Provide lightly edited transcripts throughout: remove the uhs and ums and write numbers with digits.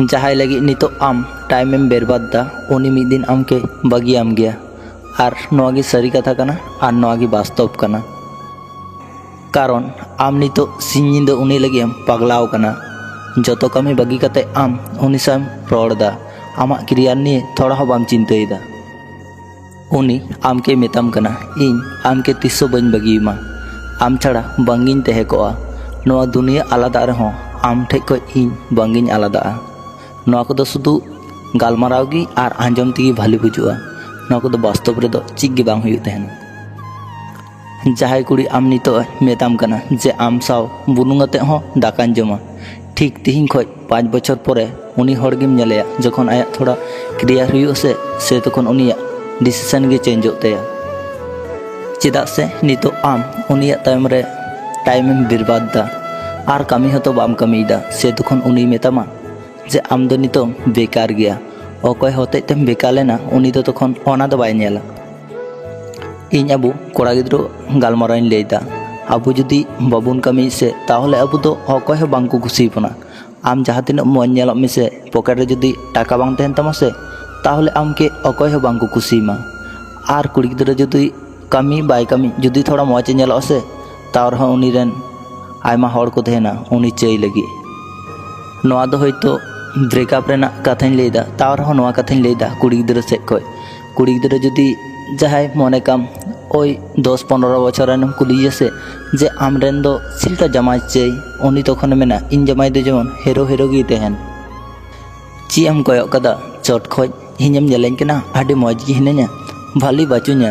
जहां लगी नितो आम टाइम बर्बाद दा उनी मिद दिन आमके बगियाम गया और नोगी सारी कथा कना और नोगी वास्तव कना। कारण आम नितो सिंह निंदा उनी लगी आम पगलाव कना। जतो कमी बगी कते आम उनी साम रोड़ा आमा क्रिया निये थोड़ा हो बाम चिंतायदा। उनी आमके मेताम कना इन आमके तिस्सो बन बगीमा आम छाड़ा बांगिन तहे कोआ। नोआ दुनिया आलादा रहो आम ठेक को इन बांगिन आलादा। नोआ को शुधु गालमारावगी और आंजम तेगी भाली बुजुआ। नोआ को वास्तव रेदो चिक गे बांग हुयुग तहेना। जहां कुड़ी आम नितो मेताम कना जे आम साव बुनुंगाते हो दाकान जमा ठीक तिहिन खoj 5 बछर परे उनी हड़गिम नेलेया जखन आया थोड़ा क्रिया हुयुग से तखन उनिया डिसीजन गे चेंज होतेया। चेदा से नितो आम उनिया तायम रे टाइम बर्बाद दा और कमी हतो बाम कमीदा से तखन उनी मेतामा जे आम दो नितो बेकार गया अकय होते तेम बेकार लेना उनी दो तखन ओना दो बाय नेला। इन अबु कोड़ा गिद्रो गालमाराइन लेदा अबु जुदी बाबुन कमी से ताहले अबु दो अकय हो बांग को खुशी पना। आम जहाँ तिना मज नेलक मे से पकेट रे जुदी टाका बांग तहन तमा से ताहले आमके अकय हो बांग को खुशी मा। और कुड़ी गिद्रो जुदी कमी बाय कमी जुदी थोड़ा मज नेलक से तार हो उनी रेन आयमा हड़ को तहना उनी चई लगी। नोआ दो होयतो ब्रेकअप रेना कथाñ लेदा तार हो नोआ कथाñ लेदा कुड़ी गिद्रो से खoj कुड़ी गिद्रो जुदी जहां मने काम ओई 10-15 बछर कुलिये से जे आमरेन दो सिलका जमाई चाई उनी तखन मेना इन जमाई दो जेमन हेरो हेरो गी तहन ची आम कयो कदा चोट खoj हिनेम नेलेñ कना आडी मज गी हिनेña भाली बाचुña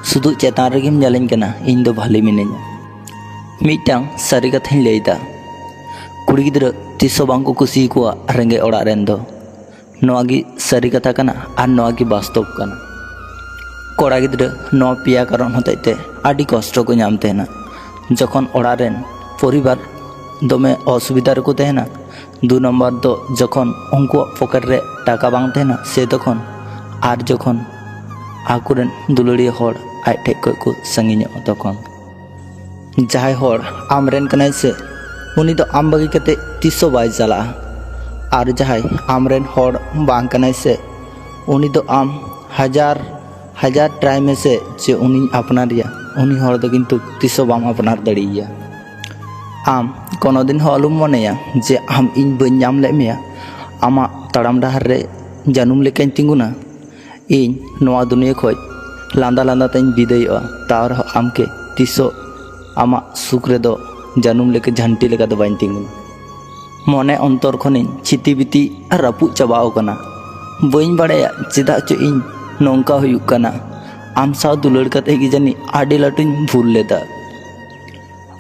सुदु चेतान रेगिम नेलेñ कना इन दो भाली मिनेña। मिटांग सारी कथाñ लेदा कुड़ी गिद्रो तिसो बांग को कुसी कोआ रेंगे ओड़ा रेन दो नोआ गी सारी कथा कना और नोआ गी वास्तव कना। कोड़ा गिद्रो नोआ पिया कारण होते आडी कष्ट को नाम तहना जखन ओड़ा रेन परिवार दमे असुविधा रको तहना। 2 नम्बर दो जखन उनको पकेट रे टाका बांग तहना से तखन और जखन आकुरेन दुलड़िया हड़ आज ठेक को संगिញतखन जहां हड़ आमरेन कनाय से उनी दो आम बगी कते तिसो बाय चला और जहां आमरेन हड़ बांग कनाय से उनी दो आम हजार ट्राई में से जे उनी अपनारिया उनी हड़ दो किन्तु तिसो बाम अपनार दड़िया। आम कोनो दिन हो अलुम मनेया जे आम इन बइन नाम ले मेया आमा तड़ाम डहार रे जानुम लेकाñ तिंगुना इन नोआ दुनिया खoj लांदा लांदा ताñ बिदायआ तार आमके तिसो आमा सुख रे दो जानुम लेके झंटी लेका दो बाñ तिंगुना। मने अंतर खनिन छिती बिती रापु चाबाव कना बइन बाड़ाया चेदा चो इन नौका हुयुग कना आम साव दुलड़ कते गी जानी आडी लाटुñ भूल लेदा।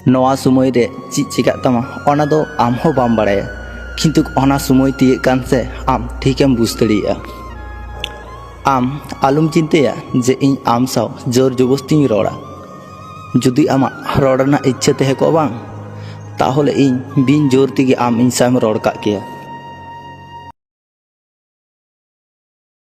नोआ समय रे ची चिका तमा ओना दो आम हो बाम बाड़ाया किन्तु ओना समय तिये कान से आम ठीकेम बुझ दड़िया। आम आलुम चिंताया जे इन आम साव जोर जबस्ती रोड़ा जुदी आमा रोड़ना इच्छा तहे को बांग ताहले इन बिन जोर तेगे आम इन साम रोड़ का किया।